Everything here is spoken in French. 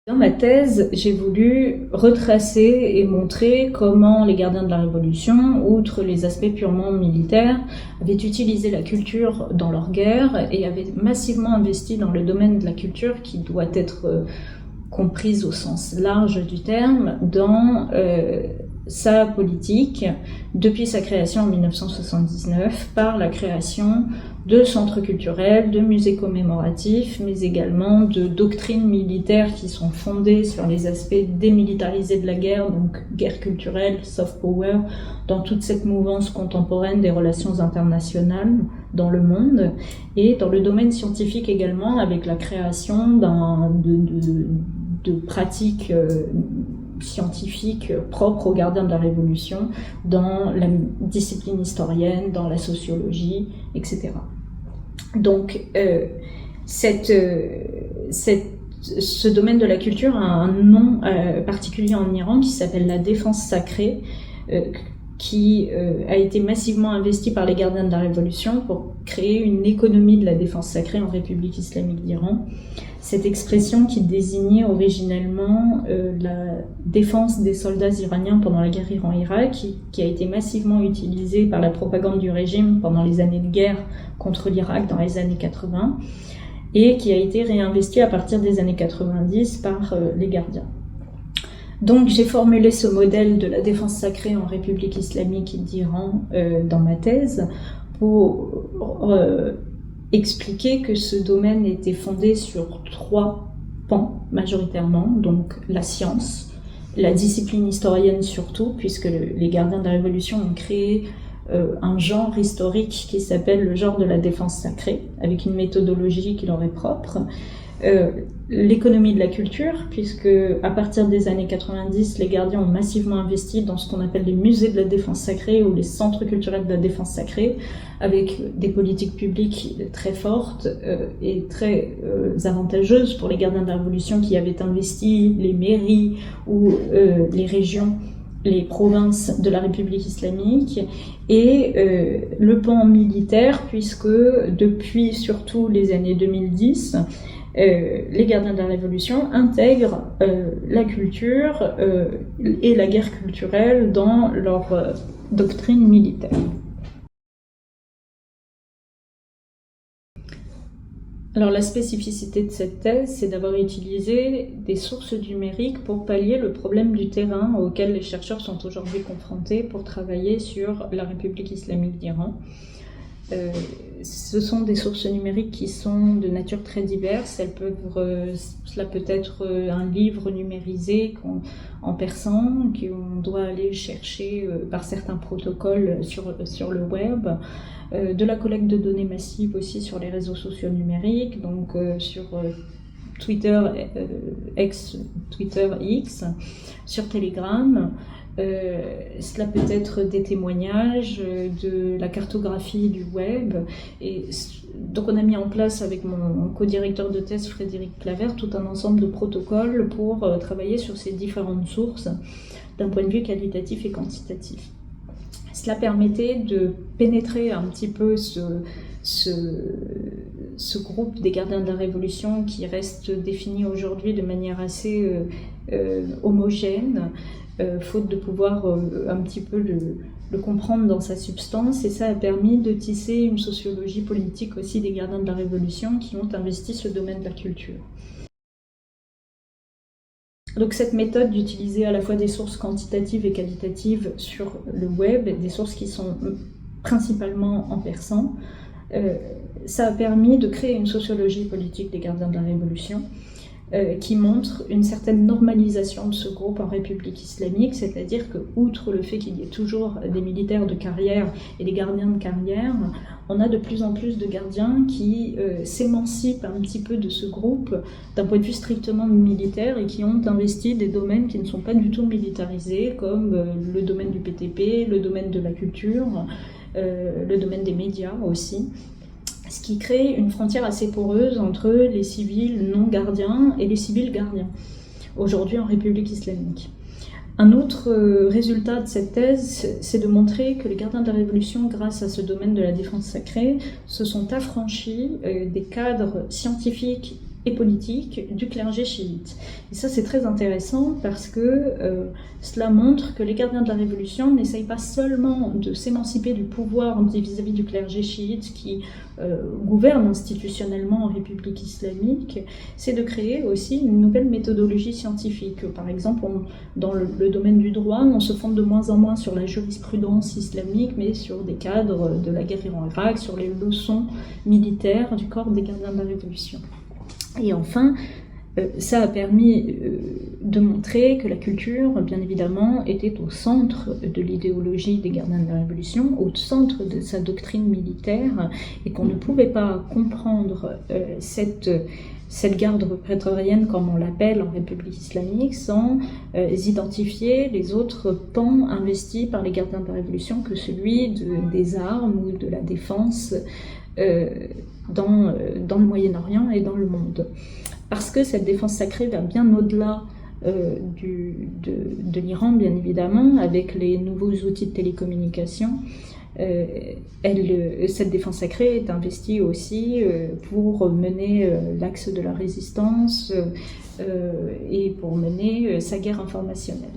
Dans ma thèse, j'ai voulu retracer et montrer comment les gardiens de la Révolution, outre les aspects purement militaires, avaient utilisé la culture dans leur guerre et avaient massivement investi dans le domaine de la culture qui doit être comprise au sens large du terme, dans sa politique depuis sa création en 1979 par la création de centres culturels, de musées commémoratifs, mais également de doctrines militaires qui sont fondées sur les aspects démilitarisés de la guerre, donc guerre culturelle, soft power, dans toute cette mouvance contemporaine des relations internationales dans le monde, et dans le domaine scientifique également, avec la création de pratiques scientifiques propres aux gardiens de la Révolution dans la discipline historienne, dans la sociologie, etc. Donc, ce domaine de la culture a un nom particulier en Iran qui s'appelle la défense sacrée, qui a été massivement investi par les gardiens de la Révolution pour créer une économie de la défense sacrée en République islamique d'Iran. Cette expression qui désignait originellement la défense des soldats iraniens pendant la guerre Iran-Irak, qui a été massivement utilisée par la propagande du régime pendant les années de guerre contre l'Irak dans les années 80, et qui a été réinvestie à partir des années 90 par les gardiens. Donc j'ai formulé ce modèle de la défense sacrée en République islamique d'Iran dans ma thèse pour expliquer que ce domaine était fondé sur 3 pans majoritairement, donc la science, la discipline historienne surtout, puisque les gardiens de la Révolution ont créé un genre historique qui s'appelle le genre de la défense sacrée, avec une méthodologie qui leur est propre. L'économie de la culture, puisque à partir des années 90, les gardiens ont massivement investi dans ce qu'on appelle les musées de la défense sacrée ou les centres culturels de la défense sacrée, avec des politiques publiques très fortes et très avantageuses pour les gardiens de la Révolution qui avaient investi les mairies ou les régions, les provinces de la République islamique, et le pan militaire, puisque depuis surtout les années 2010, les gardiens de la Révolution intègrent la culture et la guerre culturelle dans leur doctrine militaire. Alors la spécificité de cette thèse, c'est d'avoir utilisé des sources numériques pour pallier le problème du terrain auquel les chercheurs sont aujourd'hui confrontés pour travailler sur la République islamique d'Iran. Ce sont des sources numériques qui sont de nature très diverse. Cela peut être un livre numérisé en persan qu'on doit aller chercher par certains protocoles sur le web, de la collecte de données massives aussi sur les réseaux sociaux numériques, donc sur Twitter, Twitter X, sur Telegram. Cela peut être des témoignages, de la cartographie du web, et donc on a mis en place avec mon co-directeur de thèse Frédéric Clavert tout un ensemble de protocoles pour travailler sur ces différentes sources d'un point de vue qualitatif et quantitatif. Cela permettait de pénétrer un petit peu ce groupe des gardiens de la Révolution qui reste défini aujourd'hui de manière assez homogène, faute de pouvoir un petit peu le comprendre dans sa substance, et ça a permis de tisser une sociologie politique aussi des gardiens de la Révolution qui ont investi ce domaine de la culture. Donc cette méthode d'utiliser à la fois des sources quantitatives et qualitatives sur le web, des sources qui sont principalement en persan, ça a permis de créer une sociologie politique des gardiens de la Révolution qui montre une certaine normalisation de ce groupe en République islamique, c'est-à-dire que, outre le fait qu'il y ait toujours des militaires de carrière et des gardiens de carrière, on a de plus en plus de gardiens qui s'émancipent un petit peu de ce groupe d'un point de vue strictement militaire et qui ont investi des domaines qui ne sont pas du tout militarisés, comme le domaine du PTP, le domaine de la culture, le domaine des médias aussi. Ce qui crée une frontière assez poreuse entre les civils non gardiens et les civils gardiens, aujourd'hui en République islamique. Un autre résultat de cette thèse, c'est de montrer que les gardiens de la Révolution, grâce à ce domaine de la défense sacrée, se sont affranchis des cadres scientifiques et politique du clergé chiite. Et ça, c'est très intéressant parce que cela montre que les gardiens de la Révolution n'essayent pas seulement de s'émanciper du pouvoir vis-à-vis du clergé chiite qui gouverne institutionnellement en République islamique, c'est de créer aussi une nouvelle méthodologie scientifique. Par exemple, dans le domaine du droit, on se fonde de moins en moins sur la jurisprudence islamique, mais sur des cadres de la guerre Iran-Irak, sur les leçons militaires du corps des gardiens de la Révolution. Et enfin, ça a permis de montrer que la culture, bien évidemment, était au centre de l'idéologie des gardiens de la Révolution, au centre de sa doctrine militaire, et qu'on ne pouvait pas comprendre cette garde prétorienne, comme on l'appelle en République islamique, sans identifier les autres pans investis par les gardiens de la Révolution que celui des armes ou de la défense dans le Moyen-Orient et dans le monde. Parce que cette défense sacrée va bien au-delà de l'Iran, bien évidemment, avec les nouveaux outils de télécommunication. Cette défense sacrée est investie aussi pour mener l'axe de la résistance et pour mener sa guerre informationnelle.